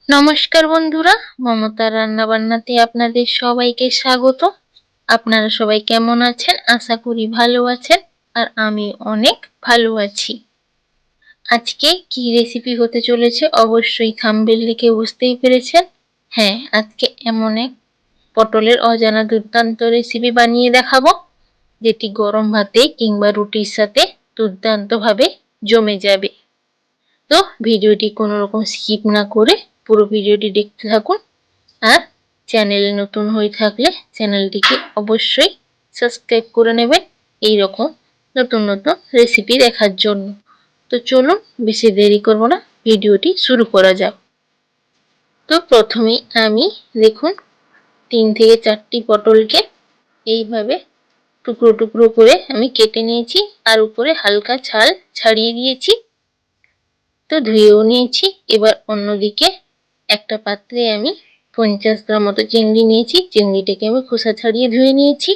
নমস্কার বন্ধুরা, মমতার রান্নাবান্নাতে আপনাদের সবাইকে স্বাগত। আপনারা সবাই কেমন আছেন? আশা করি ভালো আছেন, আর আমি অনেক ভালো আছি। আজকে কি রেসিপি হতে চলেছে অবশ্যই থাম্বনেল দেখে বুঝতেই পেরেছেন। হ্যাঁ, আজকে এমন এক পটলের অজানা দুর্দান্ত রেসিপি বানিয়ে দেখাবো, যেটি গরম ভাতে কিংবা রুটির সাথে দুর্দান্তভাবে জমে যাবে। তো ভিডিওটি কোনো রকম স্কিপ না করে পুরো ভিডিওটি দেখতে থাকুন। আর চ্যানেলে নতুন হয়ে থাকলে চ্যানেলটিকে অবশ্যই সাবস্ক্রাইব করে নেবেন এই রকম নতুন নতুন রেসিপি দেখার জন্য। তো চলুন বেশি দেরি করব না, ভিডিওটি শুরু করা যাক। তো প্রথমেই আমি দেখুন 3 থেকে 4টি পটলকে এইভাবে টুকরো টুকরো করে আমি কেটে নিয়েছি, আর উপরে হালকা ছাল ছাড়িয়ে দিয়েছি। তো ধুয়েও নিয়েছি। এবার অন্যদিকে একটা পাত্রে আমি 50 গ্রাম মতো চিংড়ি নিয়েছি। চিংড়িটাকে আমি খোসা ছাড়িয়ে ধুয়ে নিয়েছি।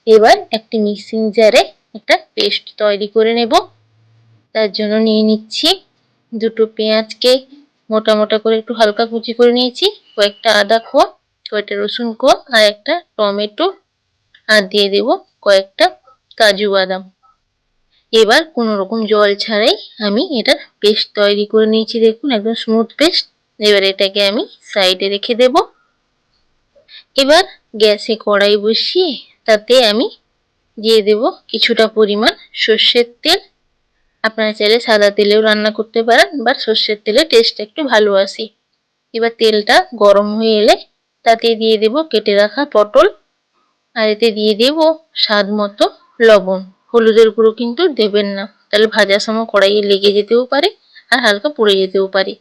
এবার একটি মিক্সিং জারে একটা পেস্ট তৈরি করে নেব। তার জন্য নিয়ে নিচ্ছি দুটো পেঁয়াজকে মোটা মোটা করে একটু হালকা কুচি করে নিয়েছি, কয়েকটা আদা কোয়া, কয়েকটা রসুন কোয়া, আর একটা টমেটো, আর দিয়ে দেব কয়েকটা কাজু বাদাম। এবার কোনো রকম জল ছাড়াই আমি এটার পেস্ট তৈরি করে নিয়েছি, দেখুন একদম স্মুথ পেস্ট। এবার এটাকে আমি সাইডে রেখে দেব। এবার গ্যাসে কড়াই বসিয়ে তাতে আমি দিয়ে দেব কিছুটা পরিমাণ সর্ষের তেল। আপনারা চাইলে সাদা তেলেও রান্না করতে পারেন, বাট সর্ষের তেলে টেস্টটা একটু ভালো আসে। এবার তেলটা গরম হয়ে এলে তাতে দিয়ে দেব কেটে রাখা পটল, আর এতে দিয়ে দেব স্বাদ মতো লবণ। হলুদের গুঁড়ো কিন্তু দেবেন না, তাহলে ভাজার সময় কড়াইয়ে লেগে যেতেও পারে আর হালকা পুড়ে যেতেও পারে।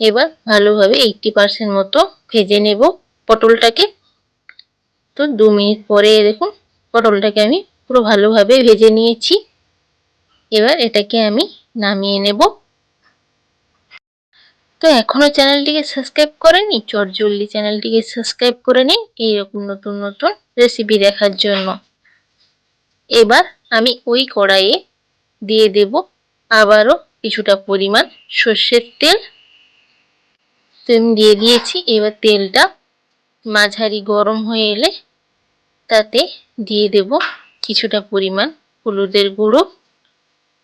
এবার ভালোভাবে 80% মতো ভেজে নেব পটলটাকে। তো 2 মিনিট পরে দেখুন পটলটাকে আমি পুরো ভালোভাবে ভেজে নিয়েছি। এবার এটাকে আমি নামিয়ে নেব। তো এখনো চ্যানেলটিকে সাবস্ক্রাইব করেনি, চটজলদি চ্যানেলটিকে সাবস্ক্রাইব করে নিন এইরকম নতুন নতুন রেসিপি দেখার জন্য। এবার আমি ওই কড়াইয়ে দিয়ে দেব আবারও কিছুটা পরিমাণ সর্ষের তেল। দিয়ে দিয়েছি। এবার তেলটা মাঝারি গরম হয়ে এলে তাতে দিয়ে দেব কিছুটা পরিমাণ হলুদের গুঁড়ো,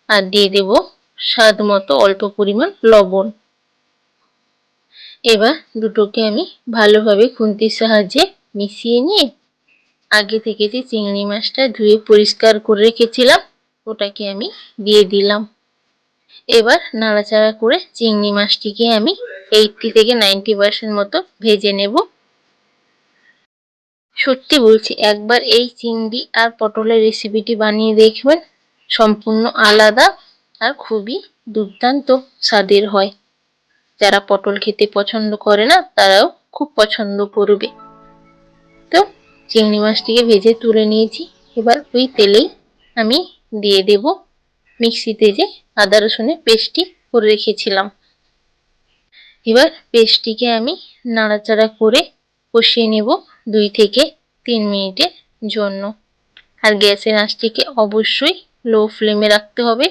আর দিয়ে দেব স্বাদ মতো অল্প পরিমাণ লবণ। এবার দুটোকে আমি ভালোভাবে খুন্তির সাহায্যে মিশিয়ে নিয়ে আগে থেকে যে চিংড়ি মাছটা ধুয়ে পরিষ্কার করে রেখেছিলাম ওটাকে আমি দিয়ে দিলাম। এবার নাড়াচাড়া করে চিংড়ি মাছটিকে আমি 80 থেকে 90% মতো ভেজে নেব। সত্যি বলছি, একবার এই চিংড়ি আর পটলের রেসিপিটি বানিয়ে দেখবেন, সম্পূর্ণ আলাদা আর খুবই দুর্দান্ত স্বাদের হয়। যারা পটল খেতে পছন্দ করে না তারাও খুব পছন্দ করবে। তো চিংড়ি মাছটিকে ভেজে তুলে নিয়েছি। এবার ওই তেলেই আমি দিয়ে দেব মিক্সিতে যে আদা রসুনের পেস্টটি করে রেখেছিলাম। এবার পেস্টটিকে আমি নাড়াচাড়া করে কষিয়ে নেব 2 থেকে 3 মিনিটের জন্য। আর গ্যাসের আঁচটিকে অবশ্যই লো ফ্লেমে রাখতে হবে।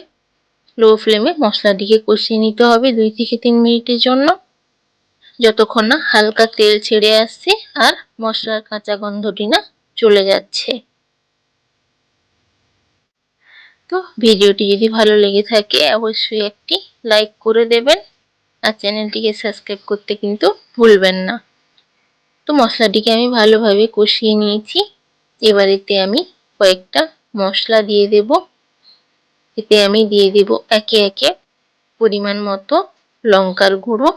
লো ফ্লেমে মশলাটিকে কষিয়ে নিতে হবে 2 থেকে 3 মিনিটের জন্য, যতক্ষণ না হালকা তেল ছেড়ে আসছে আর মশলার কাঁচা গন্ধটি না চলে যাচ্ছে। তো ভিডিওটি যদি ভালো লেগে থাকে অবশ্যই একটি লাইক করে দেবেন, আর চ্যানেলটিকে সাবস্ক্রাইব করতে কিন্তু ভুলবেন না। তো মশলাটিকে আমি ভালোভাবে কষিয়ে নিয়েছি। এবার এতে আমি কয়েকটা মশলা দিয়ে দেব। এতে আমি দিয়ে দেব একে একে পরিমাণ মতো লঙ্কার গুঁড়ো।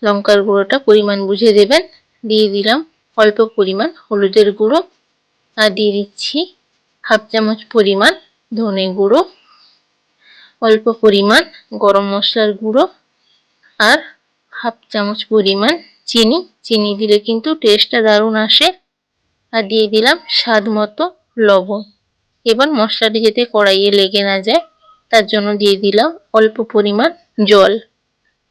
লঙ্কার গুঁড়োটা পরিমাণ বুঝে দেবেন। দিয়ে দিলাম অল্প পরিমাণ হলুদের গুঁড়ো, আর দিয়ে দিচ্ছি 1/2 চামচ পরিমাণ ধনে গুঁড়ো, অল্প পরিমাণ গরম মশলার গুঁড়ো, আর 1/2 চামচ পরিমাণ চিনি। চিনি দিলে কিন্তু টেস্টটা দারুণ আসে। আর দিয়ে দিলাম স্বাদ মতো লবণ। এবার মশলাটি যাতে কড়াইয়ে লেগে না যায় তার জন্য দিয়ে দিলাম অল্প পরিমাণ জল।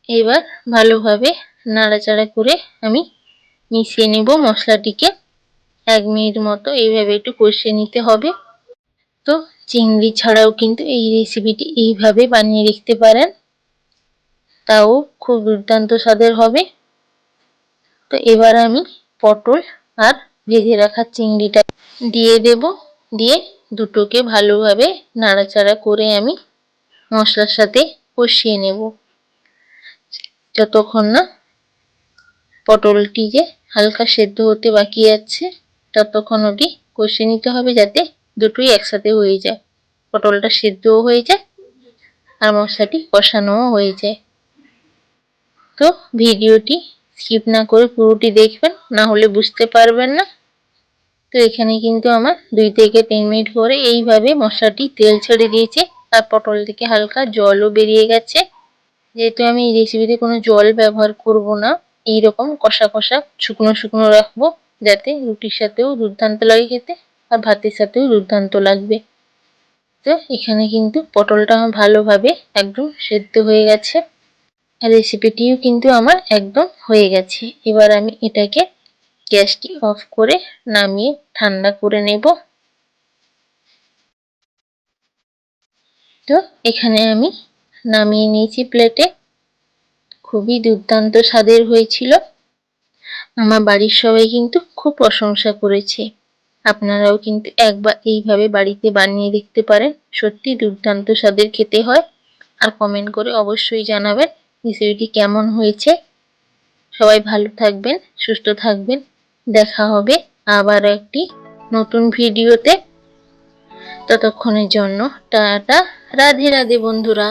এবার ভালোভাবে নাড়াচাড়া করে আমি মিশিয়ে নেব মশলাটিকে। 1 মিনিট মতো এইভাবে একটু কষিয়ে নিতে হবে। তো চিংড়ি ছাড়াও কিন্তু এই রেসিপিটি এইভাবে বানিয়ে দেখতে পারেন, তাও খুব দুর্দান্ত স্বাদের হবে। তো এবার আমি পটল আর ভেজে রাখা চিংড়িটা দিয়ে দেব। দিয়ে দুটোকে ভালোভাবে নাড়াচাড়া করে আমি মশলার সাথে কষিয়ে নেব, যতক্ষণ না পটলটি যে হালকা সেদ্ধ হতে বাকি আছে ততক্ষণ অবধি কষিয়ে নিতে হবে, যাতে দুটোই একসাথে হয়ে যায়, পটলটা সেদ্ধও হয়ে যায় আর মশলাটি কষানোও হয়ে যায়। তো ভিডিওটি স্কিপ না করে পুরোটি দেখবেন, না হলে বুঝতে পারবেন না। তো এখানে কিন্তু আমার 2 থেকে 3 মিনিট পরে এইভাবে মশলাটি তেল ছেড়ে দিয়েছে আর পটল থেকে হালকা জলও বেরিয়ে গেছে। যেহেতু আমি এই রেসিপিতে কোনো জল ব্যবহার করব না, এইরকম কষা কষা শুকনো শুকনো রাখবো, যাতে রুটির সাথেও দুর্দান্ত লাগে খেতে আর ভাতের সাথেও দুর্দান্ত লাগবে। তো এখানে কিন্তু পটলটা আমার ভালোভাবে একদম সেদ্ধ হয়ে গেছে আর রেসিপিটিও কিন্তু আমার একদম হয়ে গেছে। এবার আমি এটাকে গ্যাসটি অফ করে নামিয়ে ঠান্ডা করে নেব। তো এখানে আমি নামিয়ে নিয়েছি প্লেটে। খুবই দুর্দান্ত স্বাদের হয়েছিল। আমার বাড়ির সবাই কিন্তু খুব প্রশংসা করেছে। আপনারাও কিন্তু একবার এইভাবে বাড়িতে বানিয়ে দেখতে পারেন, সত্যি দুর্দান্ত স্বাদের খেতে হয়। আর কমেন্ট করে অবশ্যই জানাবেন রেসিপিটি কেমন হয়েছে। সবাই ভালো থাকবেন, সুস্থ থাকবেন। দেখা হবে আবার একটি নতুন ভিডিওতে। ততক্ষণের জন্য টাটা, রাধে রাধে বন্ধুরা।